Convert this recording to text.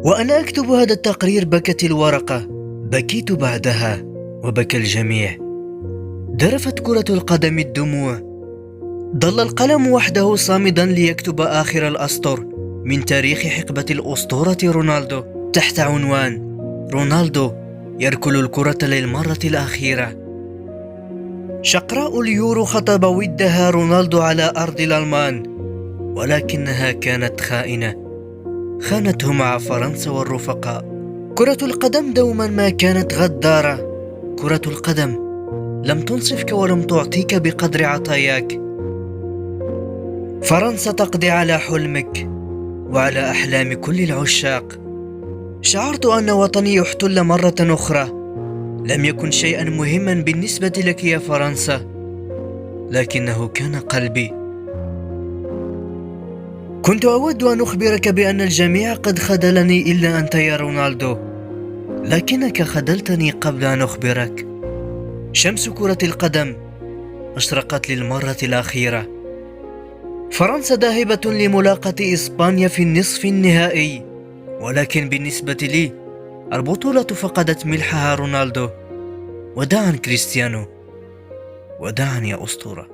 وأنا أكتب هذا التقرير بكت الورقة، بكيت بعدها وبكى الجميع. ذرفت كرة القدم الدموع. ظل القلم وحده صامدا ليكتب آخر الأسطر من تاريخ حقبة الأسطورة رونالدو تحت عنوان: رونالدو يركل الكرة للمرة الأخيرة. شقراء اليورو خطب ودها رونالدو على أرض الألمان، ولكنها كانت خائنة، خانته مع فرنسا والرفقاء. كرة القدم دوما ما كانت غدارة. كرة القدم لم تنصفك ولم تعطيك بقدر عطاياك. فرنسا تقضي على حلمك وعلى أحلام كل العشاق. شعرت أن وطني يحتل مرة أخرى. لم يكن شيئا مهما بالنسبة لك يا فرنسا، لكنه كان قلبي. كنت أود أن أخبرك بأن الجميع قد خذلني إلا أنت يا رونالدو، لكنك خذلتني قبل أن أخبرك. شمس كرة القدم أشرقت للمرة الأخيرة. فرنسا ذاهبة لملاقاة إسبانيا في النصف النهائي، ولكن بالنسبة لي البطولة فقدت ملحها. رونالدو، وداعا كريستيانو، وداعا يا أسطورة.